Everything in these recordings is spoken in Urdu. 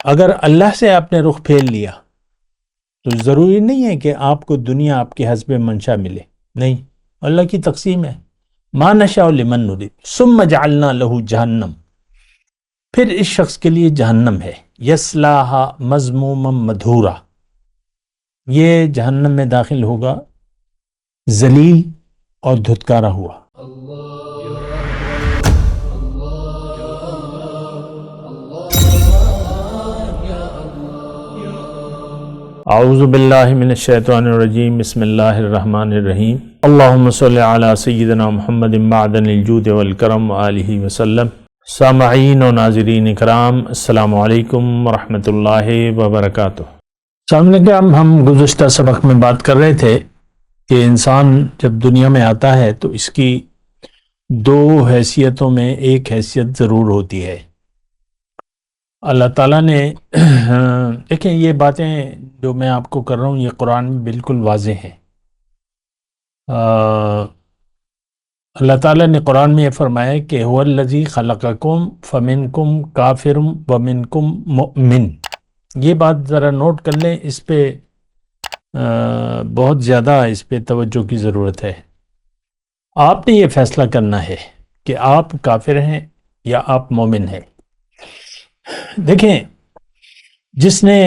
اگر اللہ سے آپ نے رخ پھیر لیا تو ضروری نہیں ہے کہ آپ کو دنیا آپ کے حسب منشا ملے، نہیں، اللہ کی تقسیم ہے، ما نشاء لمن نرید ثم جعلنا له جہنم، پھر اس شخص کے لیے جہنم ہے، یصلاھا مذموما مدحورا، یہ جہنم میں داخل ہوگا ذلیل اور دھتکارا ہوا۔ اعوذ باللہ من الشیطان الرجیم، بسم اللہ الرحمن الرحیم، اللہم صلی علی سیدنا محمد معدن الجود والکرم وآلہ وسلم۔ سامعین و ناظرین کرام، السلام علیکم ورحمۃ اللہ وبرکاتہ۔ سامنے کے ہم گزشتہ سبق میں بات کر رہے تھے کہ انسان جب دنیا میں آتا ہے تو اس کی دو حیثیتوں میں ایک حیثیت ضرور ہوتی ہے۔ اللہ تعالیٰ نے دیکھیں، یہ باتیں جو میں آپ کو کر رہا ہوں یہ قرآن میں بالکل واضح ہیں۔ اللہ تعالیٰ نے قرآن میں یہ فرمایا کہ هو الذی خلقکم فمنکم کافر ومنکم مؤمن۔ یہ بات ذرا نوٹ کر لیں، اس پہ بہت زیادہ اس پہ توجہ کی ضرورت ہے۔ آپ نے یہ فیصلہ کرنا ہے کہ آپ کافر ہیں یا آپ مومن ہیں۔ دیکھیں، جس نے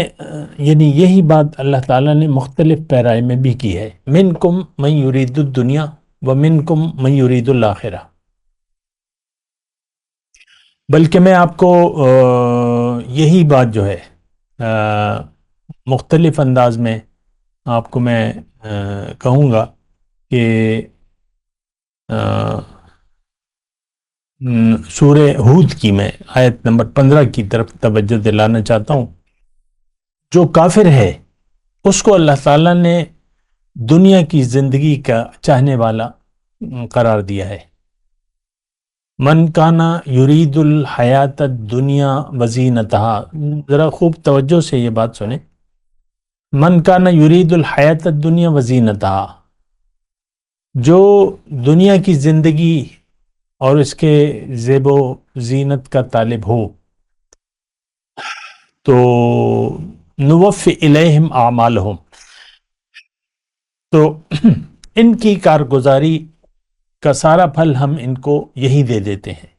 یعنی یہی بات اللہ تعالیٰ نے مختلف پیرائے میں بھی کی ہے، منکم من یرید الدنیا ومنکم من یرید الآخرہ۔ بلکہ میں آپ کو یہی بات جو ہے مختلف انداز میں آپ کو میں کہوں گا کہ سورہ ہود کی میں آیت نمبر 15 کی طرف توجہ دلانا چاہتا ہوں۔ جو کافر ہے اس کو اللہ تعالیٰ نے دنیا کی زندگی کا چاہنے والا قرار دیا ہے۔ من کانا یرید الحیات الدنیا وزینتہا، ذرا خوب توجہ سے یہ بات سنیں، من کانا یرید الحیات الدنیا وزینتہا، جو دنیا کی زندگی اور اس کے زیب و زینت کا طالب ہو تو نوفی الیہم اعمالہم، تو ان کی کارگزاری کا سارا پھل ہم ان کو یہی دے دیتے ہیں۔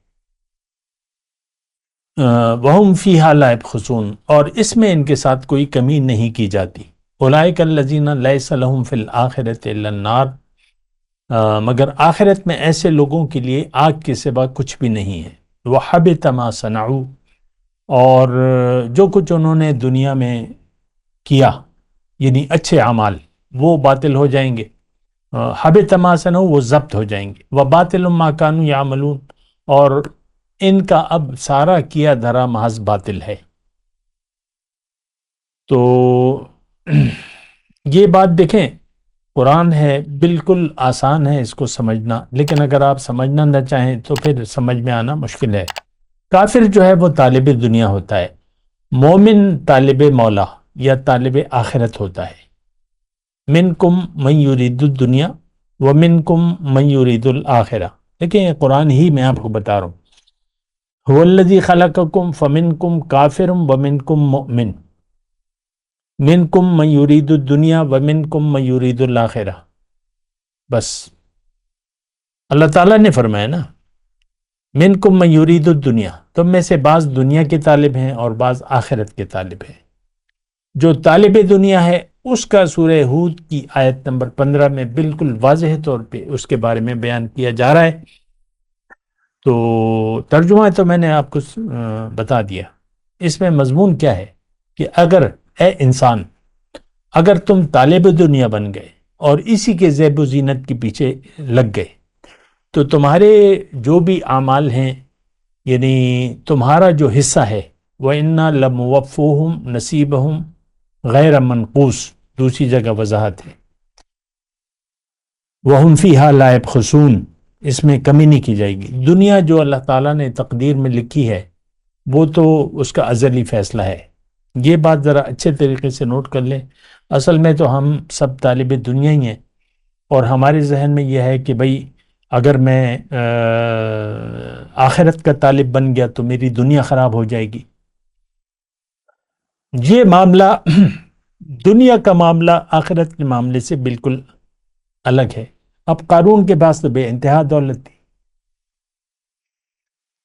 وہم فیہا لا یبخسون، اور اس میں ان کے ساتھ کوئی کمی نہیں کی جاتی۔ اولئک الذین لیس لہم فی الآخرۃ الا النار، مگر آخرت میں ایسے لوگوں کے لیے آگ کے سوا کچھ بھی نہیں ہے۔ وحبط ما صنعوا، اور جو کچھ انہوں نے دنیا میں کیا یعنی اچھے اعمال وہ باطل ہو جائیں گے۔ حبط ما صنعوا، وہ ضبط ہو جائیں گے۔ وباطل ما کانوا یعملون، اور ان کا اب سارا کیا دھرا محض باطل ہے۔ تو یہ بات دیکھیں، قرآن ہے، بالکل آسان ہے اس کو سمجھنا، لیکن اگر آپ سمجھنا نہ چاہیں تو پھر سمجھ میں آنا مشکل ہے۔ کافر جو ہے وہ طالب دنیا ہوتا ہے، مومن طالب مولا یا طالب آخرت ہوتا ہے۔ منکم من یرید الدنیا ومنکم من یرید الآخرہ، لیکن قرآن ہی میں آپ کو بتا رہا ہوں۔ هو الذی خلقکم فمنکم کافر ومنکم مؤمن، منکم من یرید الدنیا ومنکم من یرید الآخرہ۔ بس اللہ تعالیٰ نے فرمایا نا، منکم من یرید الدنیا، تم میں سے بعض دنیا کے طالب ہیں اور بعض آخرت کے طالب ہیں۔ جو طالب دنیا ہے اس کا سورہ ہود کی آیت نمبر 15 میں بالکل واضح طور پہ اس کے بارے میں بیان کیا جا رہا ہے۔ تو ترجمہ تو میں نے آپ کو بتا دیا۔ اس میں مضمون کیا ہے کہ اگر اے انسان، اگر تم طالب دنیا بن گئے اور اسی کے زیب و زینت کے پیچھے لگ گئے تو تمہارے جو بھی اعمال ہیں، یعنی تمہارا جو حصہ ہے، وَإِنَّا لَمُوَفُّوهُمْ نَصِيبَهُمْ غیر منقوص، دوسری جگہ وضاحت ہے، وَهُمْ فِيهَا لَا يَبْخَسُونَ، اس میں کمی نہیں کی جائے گی۔ دنیا جو اللہ تعالیٰ نے تقدیر میں لکھی ہے وہ تو اس کا ازلی فیصلہ ہے۔ یہ بات ذرا اچھے طریقے سے نوٹ کر لیں۔ اصل میں تو ہم سب طالب دنیا ہی ہیں، اور ہمارے ذہن میں یہ ہے کہ بھئی اگر میں آخرت کا طالب بن گیا تو میری دنیا خراب ہو جائے گی۔ یہ معاملہ دنیا کا معاملہ آخرت کے معاملے سے بالکل الگ ہے. اب قارون کے پاس تو بے انتہا دولت تھی،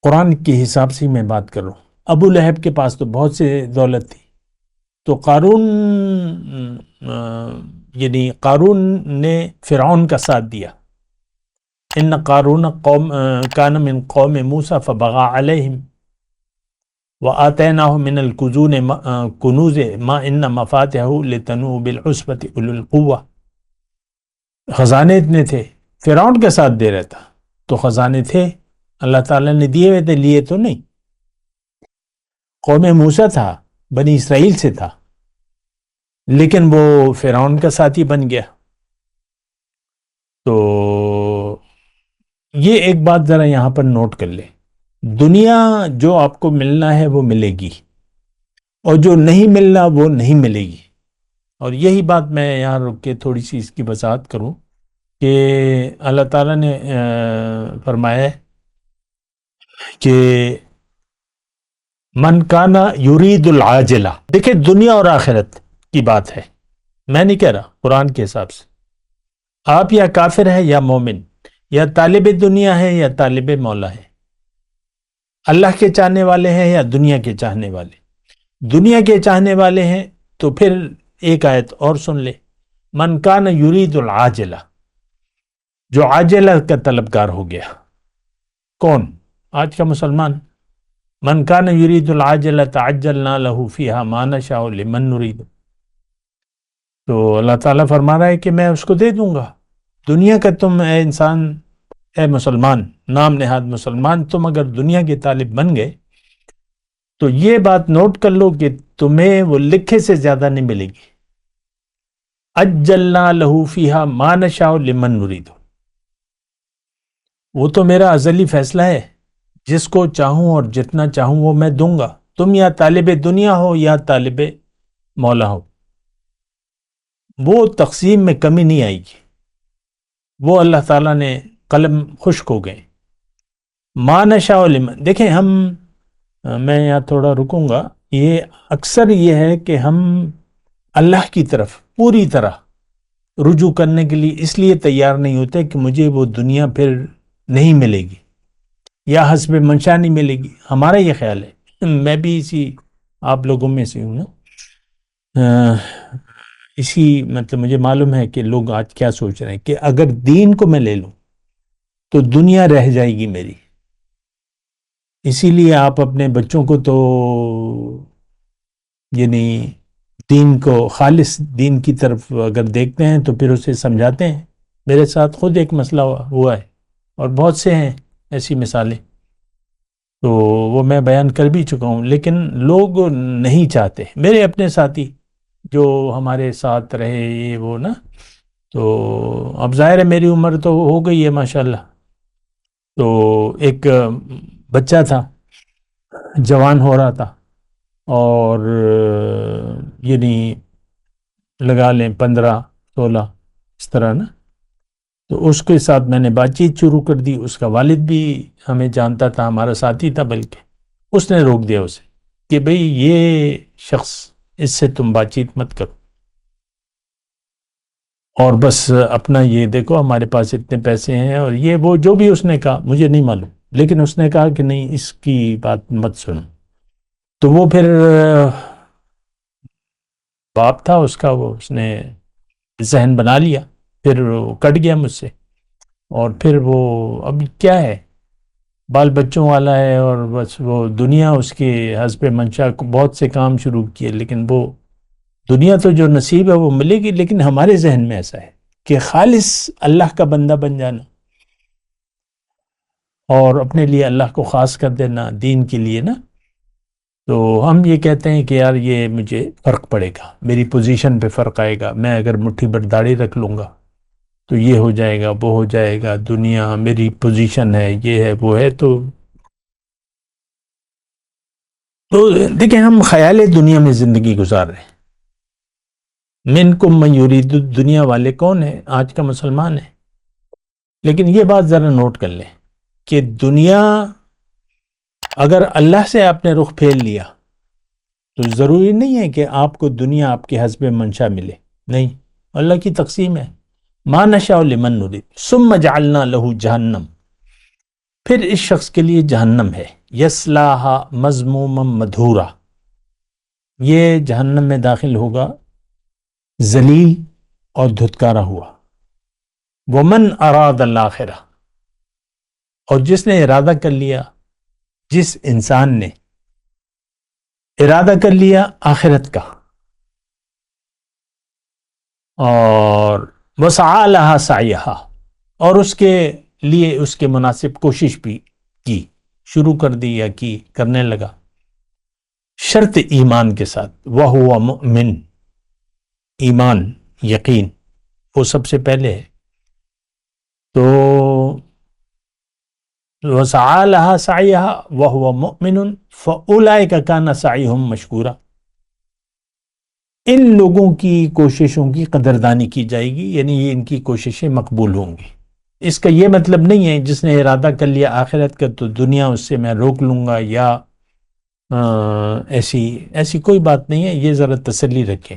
قرآن کے حساب سے میں بات کر رہا ہوں. ابو لہب کے پاس تو بہت سے دولت تھی. تو قارون یعنی قارون نے فرعون کا ساتھ دیا. ان قارون کان من قوم موسیٰ فبغى علیہم وآتیناہ من الکنوز ما ان مفاتحہ لتنوء بالعصبۃ اولي القوہ. خزانے اتنے تھے، فرعون کا ساتھ دے رہا تھا تو خزانے تھے، اللہ تعالیٰ نے دیے ہوئے تھے، لیے تو نہیں. قوم موسیٰ تھا، بنی اسرائیل سے تھا، لیکن وہ فرعون کا ساتھی بن گیا. تو یہ ایک بات ذرا یہاں پر نوٹ کر لیں، دنیا جو آپ کو ملنا ہے وہ ملے گی، اور جو نہیں ملنا وہ نہیں ملے گی. اور یہی بات میں یہاں رک کے تھوڑی سی اس کی وضاحت کروں کہ اللہ تعالیٰ نے فرمایا ہے کہ من کانا یرید العاجلہ. دیکھیں دنیا اور آخرت کی بات ہے، میں نہیں کہہ رہا، قرآن کے حساب سے آپ یا کافر ہے یا مومن، یا طالب دنیا ہے یا طالب مولا ہے، اللہ کے چاہنے والے ہیں یا دنیا کے چاہنے والے. دنیا کے چاہنے والے ہیں تو پھر ایک آیت اور سن لے، من کان یرید العاجلہ، جو عاجلہ کا طلبگار ہو گیا. کون؟ آج کا مسلمان. من کان یرید العاجلہ تعجلنا لہ فیہا ما نشاء لمن نرید. تو اللہ تعالیٰ فرما رہا ہے کہ میں اس کو دے دوں گا. دنیا کا تم اے انسان، اے مسلمان، نام نہاد مسلمان، تم اگر دنیا کے طالب بن گئے تو یہ بات نوٹ کر لو کہ تمہیں وہ لکھے سے زیادہ نہیں ملے گی. اجلنا لہ فیہا ما نشاء لمن نرید، وہ تو میرا ازلی فیصلہ ہے، جس کو چاہوں اور جتنا چاہوں وہ میں دوں گا. تم یا طالب دنیا ہو یا طالب مولا ہو، وہ تقسیم میں کمی نہیں آئے گی. وہ اللہ تعالیٰ نے قلم خشک ہو گئے. ما نشاء لمن، دیکھیں ہم، میں یہاں تھوڑا رکوں گا. یہ اکثر یہ ہے کہ ہم اللہ کی طرف پوری طرح رجوع کرنے کے لیے اس لیے تیار نہیں ہوتے کہ مجھے وہ دنیا پھر نہیں ملے گی یا حسب منشا نہیں ملے گی. ہمارا یہ خیال ہے، میں بھی اسی آپ لوگوں میں سے ہوں نا، اسی مطلب مجھے معلوم ہے کہ لوگ آج کیا سوچ رہے ہیں کہ اگر دین کو میں لے لوں تو دنیا رہ جائے گی میری. اسی لیے آپ اپنے بچوں کو تو یعنی دین کو، خالص دین کی طرف اگر دیکھتے ہیں تو پھر اسے سمجھاتے ہیں. میرے ساتھ خود ایک مسئلہ ہوا ہے اور بہت سے ہیں ایسی مثالیں، تو وہ میں بیان کر بھی چکا ہوں. لیکن لوگ نہیں چاہتے. میرے اپنے ساتھی جو ہمارے ساتھ رہے یہ وہ نا، تو اب ظاہر ہے میری عمر تو ہو گئی ہے ماشاءاللہ. تو ایک بچہ تھا، جوان ہو رہا تھا، اور یعنی لگا لیں 15 16 اس طرح نا. تو اس کے ساتھ میں نے بات چیت شروع کر دی. اس کا والد بھی ہمیں جانتا تھا، ہمارا ساتھی تھا، بلکہ اس نے روک دیا اسے کہ بھئی یہ شخص، اس سے تم بات چیت مت کرو، اور بس اپنا یہ دیکھو ہمارے پاس اتنے پیسے ہیں. اور یہ وہ جو بھی اس نے کہا مجھے نہیں معلوم، لیکن اس نے کہا کہ نہیں اس کی بات مت سنو. تو وہ پھر باپ تھا اس کا، وہ اس نے ذہن بنا لیا، پھر وہ کٹ گیا مجھ سے. اور پھر وہ اب کیا ہے، بال بچوں والا ہے، اور بس وہ دنیا اس کے حسب منشا کو بہت سے کام شروع کیے. لیکن وہ دنیا تو جو نصیب ہے وہ ملے گی، لیکن ہمارے ذہن میں ایسا ہے کہ خالص اللہ کا بندہ بن جانا اور اپنے لیے اللہ کو خاص کر دینا دین کے لیے نا. تو ہم یہ کہتے ہیں کہ یار یہ مجھے فرق پڑے گا، میری پوزیشن پہ فرق آئے گا. میں اگر مٹھی بھر داڑھی رکھ لوں گا تو یہ ہو جائے گا، وہ ہو جائے گا، دنیا میری پوزیشن ہے، یہ ہے وہ ہے. تو دیکھیں ہم خیال دنیا میں زندگی گزار رہے ہیں. منکم من یرید الدنیا والے کون ہیں؟ آج کا مسلمان ہے. لیکن یہ بات ذرا نوٹ کر لیں کہ دنیا، اگر اللہ سے آپ نے رخ پھیر لیا تو ضروری نہیں ہے کہ آپ کو دنیا آپ کے حسب منشا ملے، نہیں، اللہ کی تقسیم ہے، ما نشاء لمن نرید ثم جعلنا له جہنم، پھر اس شخص کے لیے جہنم ہے، یصلاھا مذموما مدحورا، یہ جہنم میں داخل ہوگا ذلیل اور دھتکارا ہوا، ومن اراد الآخرہ، اور جس نے ارادہ کر لیا، جس انسان نے ارادہ کر لیا آخرت کا، اور وسعی لہا سعیہا، اور اس کے لیے اس کے مناسب کوشش بھی کی، شروع کر دی یا کی، کرنے لگا، شرط ایمان کے ساتھ، وہو مؤمن، ایمان، یقین وہ سب سے پہلے ہے، تو وسعی لہا سعیہا وہو مؤمن فاولئک کان سعیہم مشکورا، ان لوگوں کی کوششوں کی قدردانی کی جائے گی، یعنی یہ ان کی کوششیں مقبول ہوں گی۔ اس کا یہ مطلب نہیں ہے جس نے ارادہ کر لیا آخرت کا تو دنیا اس سے میں روک لوں گا، یا ایسی کوئی بات نہیں ہے، یہ ذرا تسلی رکھیں۔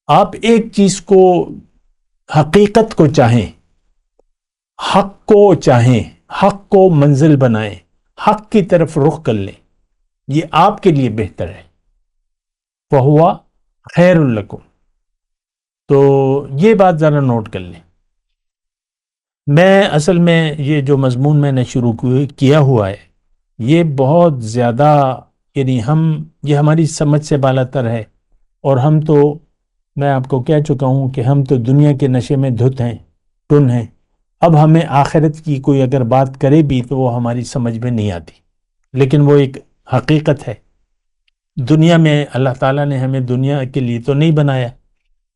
آپ ایک چیز کو، حقیقت کو چاہیں، حق کو چاہیں، حق کو منزل بنائیں، حق کی طرف رخ کر لیں، یہ آپ کے لیے بہتر ہے، فَهُوَ خیر لکم، تو یہ بات ذرا نوٹ کر لیں۔ میں اصل میں یہ جو مضمون میں نے شروع کیا ہوا ہے، یہ بہت زیادہ، یعنی یہ ہماری سمجھ سے بالا تر ہے، اور ہم تو، میں آپ کو کہہ چکا ہوں کہ ہم تو دنیا کے نشے میں دھت ہیں، ٹن ہیں، اب ہمیں آخرت کی کوئی اگر بات کرے بھی تو وہ ہماری سمجھ میں نہیں آتی، لیکن وہ ایک حقیقت ہے۔ دنیا میں اللہ تعالیٰ نے ہمیں دنیا کے لیے تو نہیں بنایا،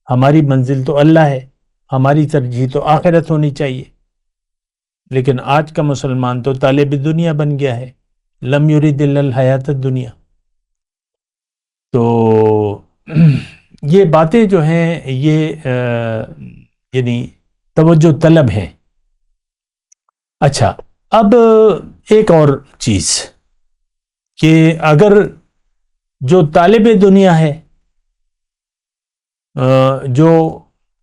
ہماری منزل تو اللہ ہے، ہماری ترجیح تو آخرت ہونی چاہیے، لیکن آج کا مسلمان تو طالب دنیا بن گیا ہے، لم یرید الا الحیات الدنیا۔ تو یہ باتیں جو ہیں یہ یعنی توجہ طلب ہیں۔ اچھا، اب ایک اور چیز کہ اگر جو طالب دنیا ہے، جو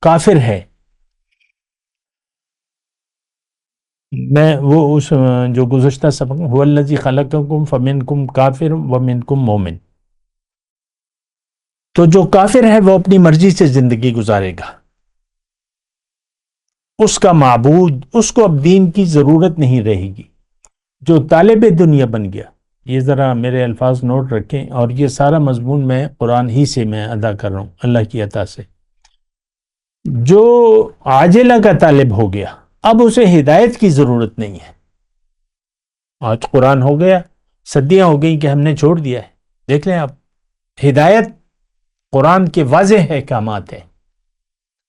کافر ہے، میں وہ اس جو گزشتہ سبق هو الذی خلقکم فمنکم کافر ومنکم مومن، تو جو کافر ہے وہ اپنی مرضی سے زندگی گزارے گا، اس کا معبود، اس کو اب دین کی ضرورت نہیں رہے گی۔ جو طالب دنیا بن گیا، یہ ذرا میرے الفاظ نوٹ رکھیں، اور یہ سارا مضمون میں قرآن ہی سے میں ادا کر رہا ہوں اللہ کی عطا سے۔ جو عاجلہ کا طالب ہو گیا، اب اسے ہدایت کی ضرورت نہیں ہے، آج قرآن ہو گیا، صدیاں ہو گئی کہ ہم نے چھوڑ دیا ہے، دیکھ لیں آپ، ہدایت قرآن کے واضح احکامات ہیں،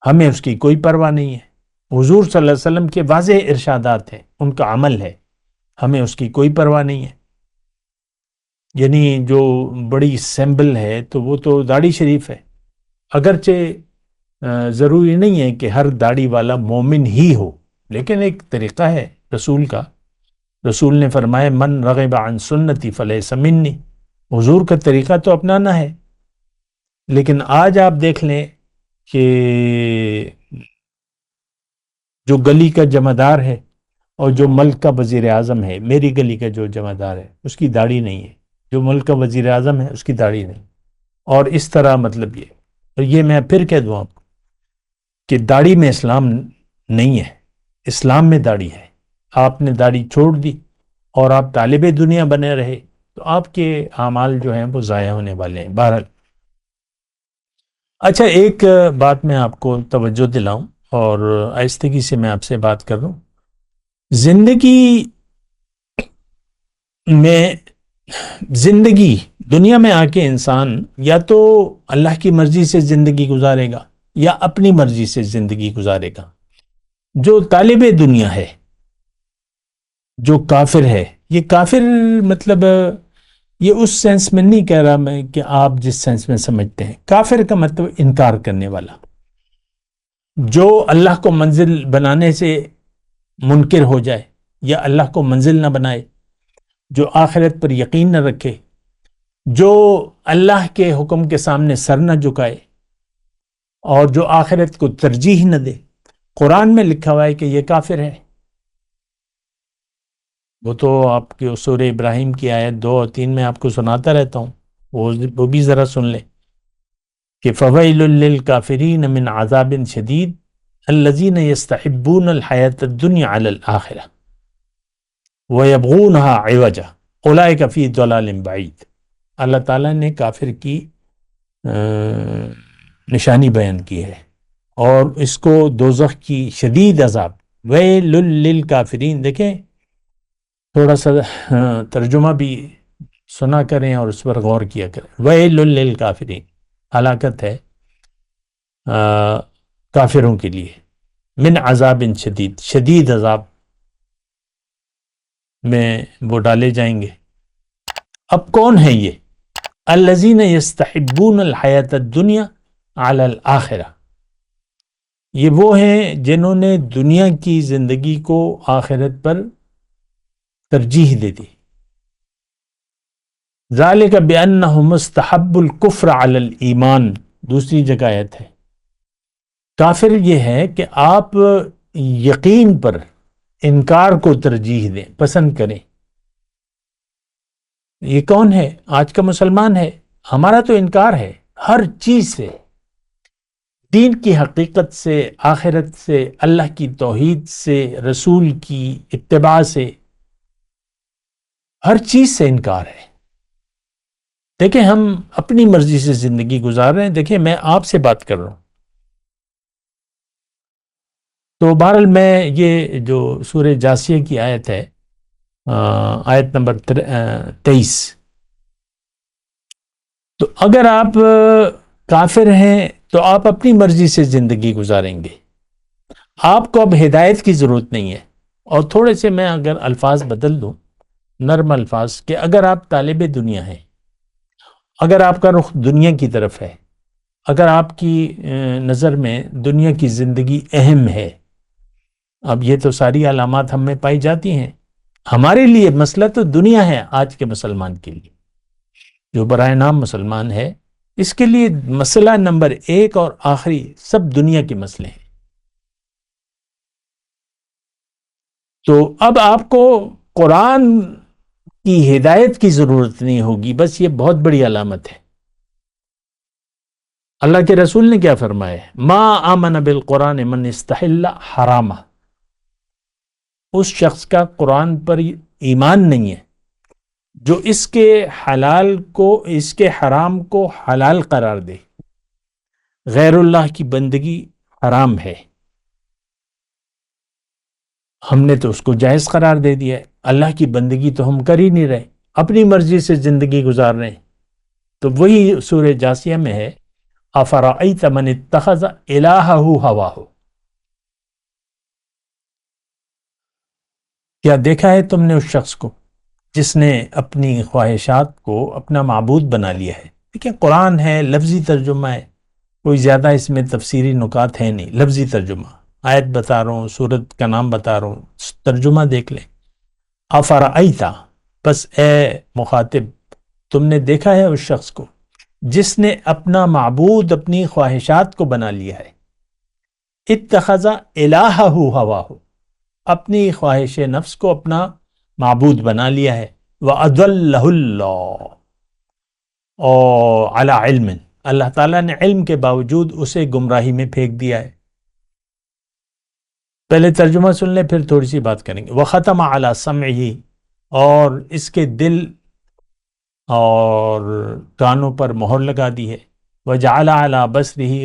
ہمیں اس کی کوئی پرواہ نہیں ہے، حضور صلی اللہ علیہ وسلم کے واضح ارشادات ہیں، ان کا عمل ہے، ہمیں اس کی کوئی پرواہ نہیں ہے۔ یعنی جو بڑی سمبل ہے تو وہ تو داڑھی شریف ہے، اگرچہ ضروری نہیں ہے کہ ہر داڑھی والا مومن ہی ہو، لیکن ایک طریقہ ہے رسول کا، رسول نے فرمایا من رغب عن سنتی فلیس منی، حضور کا طریقہ تو اپنانا ہے۔ لیکن آج آپ دیکھ لیں کہ جو گلی کا جمعدار ہے اور جو ملک کا وزیر اعظم ہے، میری گلی کا جو جمعدار ہے اس کی داڑھی نہیں ہے، جو ملک کا وزیر اعظم ہے اس کی داڑھی نہیں، اور اس طرح مطلب یہ، اور یہ میں پھر کہہ دوں آپ کو کہ داڑھی میں اسلام نہیں ہے، اسلام میں داڑھی ہے۔ آپ نے داڑھی چھوڑ دی اور آپ طالب دنیا بنے رہے تو آپ کے اعمال جو ہیں وہ ضائع ہونے والے ہیں۔ بہرحال، اچھا، ایک بات میں آپ کو توجہ دلاؤں اور آہستگی سے میں آپ سے بات کر رہا ہوں۔ زندگی دنیا میں آ کے انسان یا تو اللہ کی مرضی سے زندگی گزارے گا یا اپنی مرضی سے زندگی گزارے گا۔ جو طالب دنیا ہے، جو کافر ہے، یہ کافر مطلب یہ اس سینس میں نہیں کہہ رہا میں کہ آپ جس سینس میں سمجھتے ہیں، کافر کا مطلب انکار کرنے والا، جو اللہ کو منزل بنانے سے منکر ہو جائے یا اللہ کو منزل نہ بنائے، جو آخرت پر یقین نہ رکھے، جو اللہ کے حکم کے سامنے سر نہ جھکائے اور جو آخرت کو ترجیح نہ دے. قرآن میں لکھا ہوا ہے کہ یہ کافر ہے. وہ تو آپ کی سورہ ابراہیم کی آیت 2 اور 3 میں آپ کو سناتا رہتا ہوں، وہ بھی ذرا سن لیں کہ فَوَيْلٌ لِّلْكَافِرِينَ مِنْ عَذَابٍ شَدِيدٍ الَّذِينَ يَسْتَحِبُّونَ الْحَيَاةَ الدُّنْيَا عَلَى الْآخِرَةِ وَيَبْغُونَهَا عِوَجًا أُولَٰئِكَ فِي ضَلَالٍ بَعِيدٍ. اللہ تعالیٰ نے کافر کی نشانی بیان کی ہے اور اس کو دوزخ کی شدید عذاب. ویل للکافرین، دیکھیں تھوڑا سا ترجمہ بھی سنا کریں اور اس پر غور کیا کریں. ویل للکافرین، ہلاکت ہے کافروں کے لیے. من عذاب شدید، شدید عذاب میں وہ ڈالے جائیں گے. اب کون ہے یہ؟ الذین یستحبون الحیاۃ الدنیا علی الآخرہ، یہ وہ ہیں جنہوں نے دنیا کی زندگی کو آخرت پر ترجیح دے دی. ذالک بأنہم استحبوا الکفر علی الایمان، دوسری جگہ آیت ہے. کافر یہ ہے کہ آپ یقین پر انکار کو ترجیح دیں، پسند کریں. یہ کون ہے؟ آج کا مسلمان ہے. ہمارا تو انکار ہے ہر چیز سے، دین کی حقیقت سے، آخرت سے، اللہ کی توحید سے، رسول کی اتباع سے، ہر چیز سے انکار ہے. دیکھیں ہم اپنی مرضی سے زندگی گزار رہے ہیں. دیکھیں میں آپ سے بات کر رہا ہوں تو بہرحال میں یہ جو سورہ جاسیہ کی آیت ہے، آیت نمبر 23، تو اگر آپ کافر ہیں تو آپ اپنی مرضی سے زندگی گزاریں گے. آپ کو اب ہدایت کی ضرورت نہیں ہے. اور تھوڑے سے میں اگر الفاظ بدل دوں، نرم الفاظ، کہ اگر آپ طالب دنیا ہیں، اگر آپ کا رخ دنیا کی طرف ہے، اگر آپ کی نظر میں دنیا کی زندگی اہم ہے، اب یہ تو ساری علامات ہم میں پائی جاتی ہیں. ہمارے لیے مسئلہ تو دنیا ہے. آج کے مسلمان کے لیے، جو برائے نام مسلمان ہے، اس کے لیے مسئلہ نمبر 1 اور آخری سب دنیا کے مسئلے ہیں. تو اب آپ کو قرآن کی ہدایت کی ضرورت نہیں ہوگی، بس یہ بہت بڑی علامت ہے. اللہ کے رسول نے کیا فرمایا؟ ما آمن بالقرآن من استحل حرامہ، اس شخص کا قرآن پر ایمان نہیں ہے جو اس کے حلال کو، اس کے حرام کو حلال قرار دے. غیر اللہ کی بندگی حرام ہے، ہم نے تو اس کو جائز قرار دے دیا ہے. اللہ کی بندگی تو ہم کر ہی نہیں رہے، اپنی مرضی سے زندگی گزار رہے ہیں. تو وہی سورہ جاسیہ میں ہے، افرأیت من اتخذ الہہ ہواہ، کیا دیکھا ہے تم نے اس شخص کو جس نے اپنی خواہشات کو اپنا معبود بنا لیا ہے. دیکھیں قرآن ہے، لفظی ترجمہ ہے، کوئی زیادہ اس میں تفسیری نکات ہے نہیں، لفظی ترجمہ. آیت بتا رہا ہوں، سورت کا نام بتا رہا ہوں، ترجمہ دیکھ لیں. افرأیتا، بس اے مخاطب تم نے دیکھا ہے اس شخص کو جس نے اپنا معبود اپنی خواہشات کو بنا لیا ہے. اتخذ الہہ ہواہ، اپنی خواہش نفس کو اپنا معبود بنا لیا ہے. وَأَضَلَّهُ اللَّهُ، اور علی علم، اللہ تعالیٰ نے علم کے باوجود اسے گمراہی میں پھینک دیا ہے. پہلے ترجمہ سن لیں پھر تھوڑی سی بات کریں گے. وَخَتَمَ عَلَى سَمْعِهِ، اور اس کے دل اور کانوں پر مہر لگا دی ہے. وَجَعَلَ عَلَى بَصَرِهِ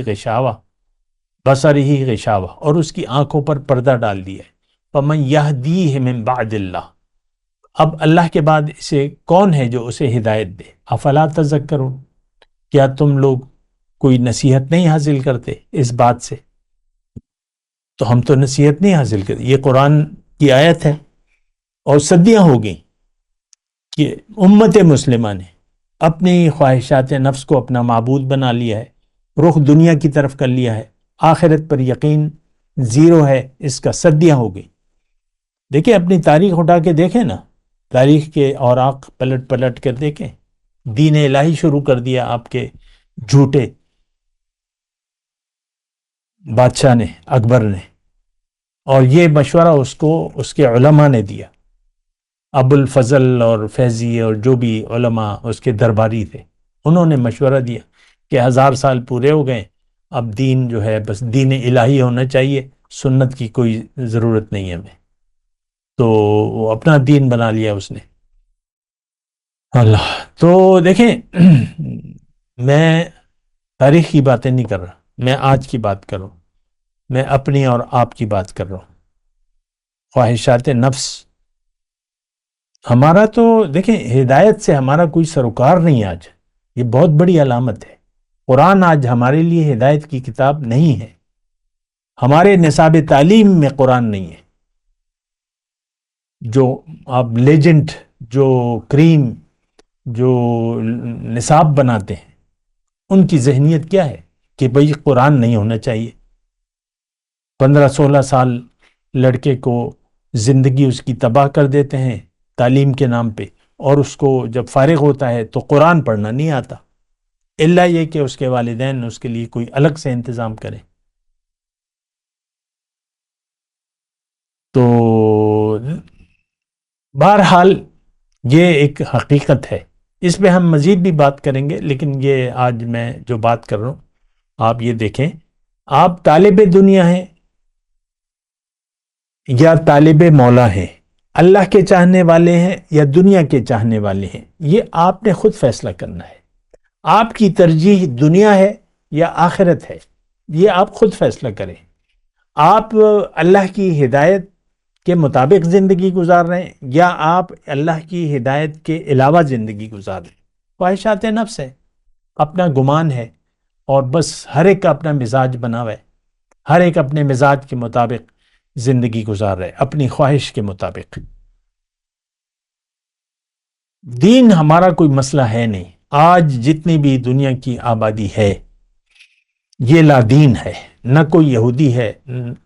غِشَاوَةً، اور اس کی آنکھوں پر پردہ ڈال دیا ہے. فَمَنْ يَهْدِيهِ مِنْ بَعْدِ اللَّهِ، اب اللہ کے بعد اسے کون ہے جو اسے ہدایت دے؟ افلا تذکرون، کیا تم لوگ کوئی نصیحت نہیں حاصل کرتے اس بات سے؟ تو ہم تو نصیحت نہیں حاصل کرتے. یہ قرآن کی آیت ہے اور صدیاں ہو گئیں کہ امت مسلمہ نے اپنی خواہشات نفس کو اپنا معبود بنا لیا ہے، رخ دنیا کی طرف کر لیا ہے، آخرت پر یقین زیرو ہے. اس کا صدیاں ہو گئی. دیکھیں اپنی تاریخ اٹھا کے دیکھیں نا، تاریخ کے اوراق پلٹ پلٹ کر دیکھیں، دین الہی شروع کر دیا آپ کے جھوٹے بادشاہ نے، اکبر نے، اور یہ مشورہ اس کو اس کے علماء نے دیا، ابو الفضل اور فیضی اور جو بھی علماء اس کے درباری تھے، انہوں نے مشورہ دیا کہ 1000 سال پورے ہو گئے، اب دین جو ہے بس دین الہی ہونا چاہیے، سنت کی کوئی ضرورت نہیں ہے ہمیں، تو وہ اپنا دین بنا لیا اس نے۔ اللہ تو دیکھیں میں تاریخ کی باتیں نہیں کر رہا، میں آج کی بات کر رہا ہوں، میں اپنی اور آپ کی بات کر رہا ہوں۔ خواہشات نفس ہمارا تو دیکھیں، ہدایت سے ہمارا کوئی سروکار نہیں آج، یہ بہت بڑی علامت ہے۔ قرآن آج ہمارے لیے ہدایت کی کتاب نہیں ہے، ہمارے نصاب تعلیم میں قرآن نہیں ہے۔ جو آپ لیجنڈ، جو کریم، جو نصاب بناتے ہیں، ان کی ذہنیت کیا ہے کہ بھئی قرآن نہیں ہونا چاہیے۔ 15-16 سال لڑکے کو زندگی اس کی تباہ کر دیتے ہیں تعلیم کے نام پہ، اور اس کو جب فارغ ہوتا ہے تو قرآن پڑھنا نہیں آتا، الا یہ کہ اس کے والدین اس کے لیے کوئی الگ سے انتظام کریں۔ تو بہرحال یہ ایک حقیقت ہے، اس پہ ہم مزید بھی بات کریں گے، لیکن یہ آج میں جو بات کر رہا ہوں آپ یہ دیکھیں، آپ طالب دنیا ہیں یا طالب مولا ہیں، اللہ کے چاہنے والے ہیں یا دنیا کے چاہنے والے ہیں، یہ آپ نے خود فیصلہ کرنا ہے۔ آپ کی ترجیح دنیا ہے یا آخرت ہے، یہ آپ خود فیصلہ کریں۔ آپ اللہ کی ہدایت کے مطابق زندگی گزار رہے ہیں یا آپ اللہ کی ہدایت کے علاوہ زندگی گزار رہے ہیں۔ خواہشات نفس ہے، اپنا گمان ہے، اور بس ہر ایک کا اپنا مزاج بنا ہوا ہے، ہر ایک اپنے مزاج کے مطابق زندگی گزار رہے، اپنی خواہش کے مطابق۔ دین ہمارا کوئی مسئلہ ہے نہیں۔ آج جتنی بھی دنیا کی آبادی ہے یہ لا دین ہے، نہ کوئی یہودی ہے،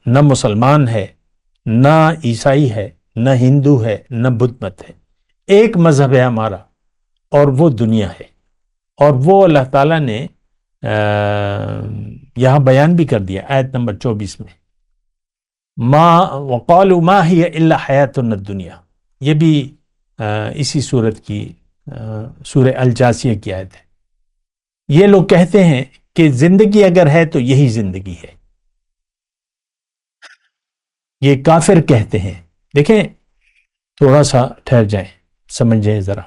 نہ مسلمان ہے، نہ عیسائی ہے، نہ ہندو ہے، نہ بدھ مت ہے، ایک مذہب ہے ہمارا، اور وہ دنیا ہے، اور وہ اللہ تعالیٰ نے یہاں بیان بھی کر دیا آیت نمبر 24 میں، وَقَالُوا مَا هِيَ إِلَّا حَيَاتُنَا الدُّنْيَا، یہ بھی اسی صورت کی سورہ الجاثیہ کی آیت ہے۔ یہ لوگ کہتے ہیں کہ زندگی اگر ہے تو یہی زندگی ہے، یہ کافر کہتے ہیں۔ دیکھیں تھوڑا سا ٹھہر جائیں، سمجھیں ذرا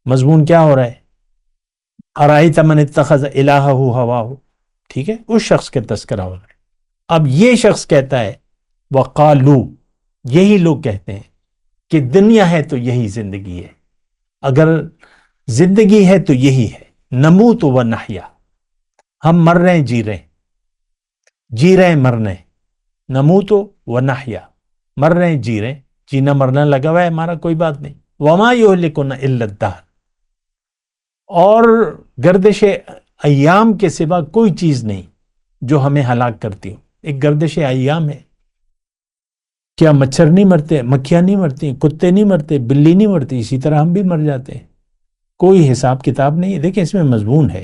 مضمون کیا ہو رہا ہے۔ أَرَأَيْتَ مَنِ اتَّخَذَ إِلَٰهَهُ هَوَاهُ، ٹھیک ہے، اس شخص کے تذکرہ ہو رہا ہے۔ اب یہ شخص کہتا ہے وَقَالُوا، یہی لوگ کہتے ہیں کہ دنیا ہے تو یہی زندگی ہے، اگر زندگی ہے تو یہی ہے، نموت و نحیا، ہم مر رہے ہیں جی رہے ہیں، جی رہے ہیں مر رہے ہیں، نموت و نحیا، مر رہے ہیں جی رہے ہیں، جینا مرنا لگا ہوا ہے ہمارا، کوئی بات نہیں۔ وما یہلکنا الا الدہر، اور گردش ایام کے سوا کوئی چیز نہیں جو ہمیں ہلاک کرتی ہو۔ ایک گردش ایام ہے، کیا مچھر نہیں مرتے، مکھیاں نہیں مرتی، کتے نہیں مرتے، بلی نہیں مرتی، اسی طرح ہم بھی مر جاتے ہیں، کوئی حساب کتاب نہیں ہے۔ دیکھیں اس میں مضمون ہے،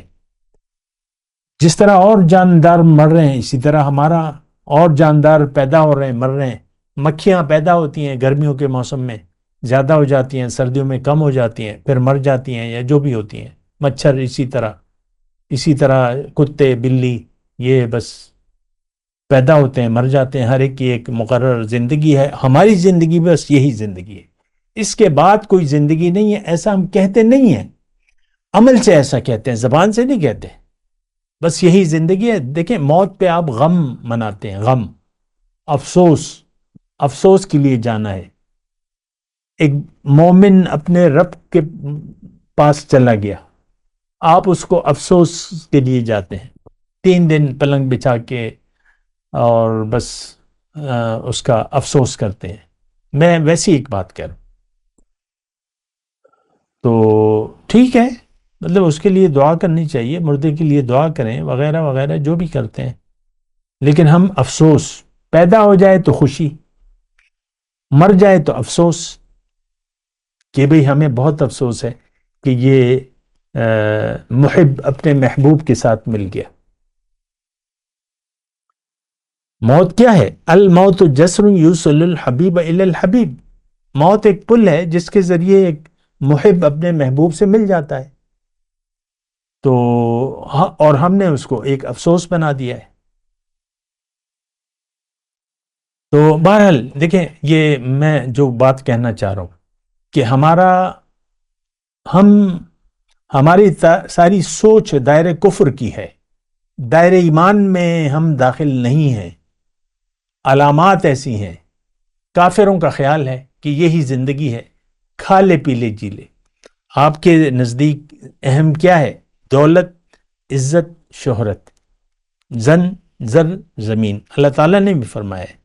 جس طرح اور جاندار مر رہے ہیں اسی طرح ہمارا اور جاندار پیدا ہو رہے ہیں، مر رہے ہیں۔ مکھیاں پیدا ہوتی ہیں گرمیوں کے موسم میں، زیادہ ہو جاتی ہیں، سردیوں میں کم ہو جاتی ہیں، پھر مر جاتی ہیں، یا جو بھی ہوتی ہیں۔ مچھر اسی طرح کتے بلی، یہ بس پیدا ہوتے ہیں مر جاتے ہیں، ہر ایک کی ایک مقرر زندگی ہے۔ ہماری زندگی بس یہی زندگی ہے، اس کے بعد کوئی زندگی نہیں ہے، ایسا ہم کہتے نہیں ہیں، عمل سے ایسا کہتے ہیں، زبان سے نہیں کہتے، بس یہی زندگی ہے۔ دیکھیں موت پہ آپ غم مناتے ہیں، غم، افسوس کے لیے جانا ہے۔ ایک مومن اپنے رب کے پاس چلا گیا، آپ اس کو افسوس کے لیے جاتے ہیں، 3 دن پلنگ بچھا کے اور بس اس کا افسوس کرتے ہیں۔ میں ویسی ایک بات کر، تو ٹھیک ہے، مطلب اس کے لیے دعا کرنی چاہیے، مردے کے لیے دعا کریں وغیرہ وغیرہ جو بھی کرتے ہیں، لیکن ہم افسوس، پیدا ہو جائے تو خوشی، مر جائے تو افسوس، کہ بھئی ہمیں بہت افسوس ہے کہ یہ محب اپنے محبوب کے ساتھ مل گیا۔ موت کیا ہے؟ الموت جسر یوصل الحبیب الی الحبیب، موت ایک پل ہے جس کے ذریعے ایک محب اپنے محبوب سے مل جاتا ہے، تو اور ہم نے اس کو ایک افسوس بنا دیا ہے۔ تو بہرحال دیکھیں، یہ میں جو بات کہنا چاہ رہا ہوں کہ ہماری ساری سوچ دائرے کفر کی ہے، دائرے ایمان میں ہم داخل نہیں ہیں۔ علامات ایسی ہیں، کافروں کا خیال ہے کہ یہی زندگی ہے، کھا لے پی لے جی لے۔ آپ کے نزدیک اہم کیا ہے؟ دولت، عزت، شہرت، زن، زر، زمین۔ اللہ تعالیٰ نے بھی فرمایا ہے،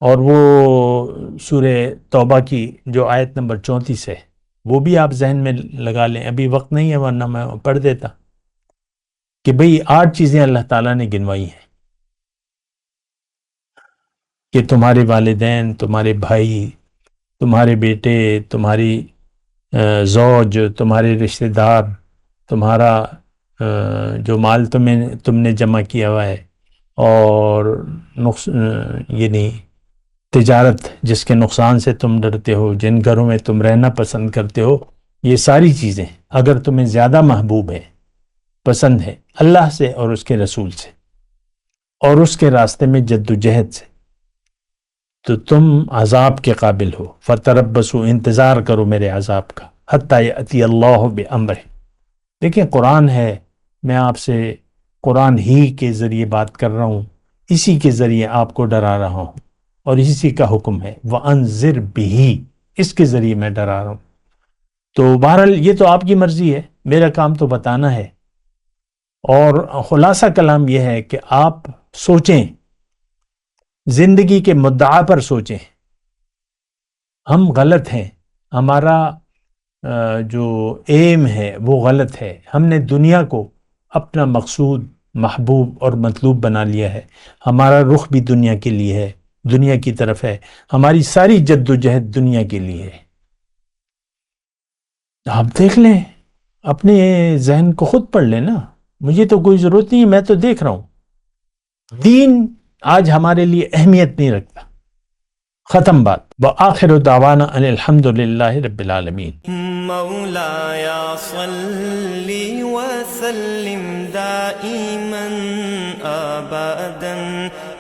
اور وہ سورہ توبہ کی جو آیت نمبر 34 ہے وہ بھی آپ ذہن میں لگا لیں، ابھی وقت نہیں ہے ورنہ میں پڑھ دیتا، کہ بھئی 8 چیزیں اللہ تعالیٰ نے گنوائی ہیں کہ تمہارے والدین، تمہارے بھائی، تمہارے بیٹے، تمہاری زوج، تمہارے رشتہ دار، تمہارا جو مال تم نے جمع کیا ہوا ہے، اور یعنی تجارت جس کے نقصان سے تم ڈرتے ہو، جن گھروں میں تم رہنا پسند کرتے ہو، یہ ساری چیزیں اگر تمہیں زیادہ محبوب ہے، پسند ہے اللہ سے اور اس کے رسول سے اور اس کے راستے میں جد و جہد سے، تو تم عذاب کے قابل ہو۔ فتربصوا، انتظار کرو میرے عذاب کا، حتی یأتی اللہ بامرہ۔ دیکھیں قرآن ہے، میں آپ سے قرآن ہی کے ذریعے بات کر رہا ہوں، اسی کے ذریعے آپ کو ڈرا رہا ہوں، اور اسی کا حکم ہے وَأَنذِرْ بِهِ، اس کے ذریعے میں ڈرا رہا ہوں۔ تو بہرحال یہ تو آپ کی مرضی ہے، میرا کام تو بتانا ہے، اور خلاصہ کلام یہ ہے کہ آپ سوچیں، زندگی کے مدعا پر سوچیں۔ ہم غلط ہیں، ہمارا جو ایم ہے وہ غلط ہے، ہم نے دنیا کو اپنا مقصود، محبوب اور مطلوب بنا لیا ہے، ہمارا رخ بھی دنیا کے لیے ہے، دنیا کی طرف ہے، ہماری ساری جد و جہد دنیا کے لیے ہے۔ آپ دیکھ لیں، اپنے ذہن کو خود پڑھ لیں نا، مجھے تو کوئی ضرورت نہیں، میں تو دیکھ رہا ہوں دین آج ہمارے لیے اہمیت نہیں رکھتا۔ ختم بات۔ وآخر دعوانا ان الحمد للہ رب العالمین۔ مولایا صلی وسلم دائما ابدا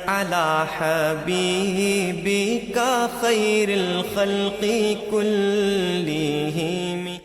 علی حبیبک خیر الخلق کلہم۔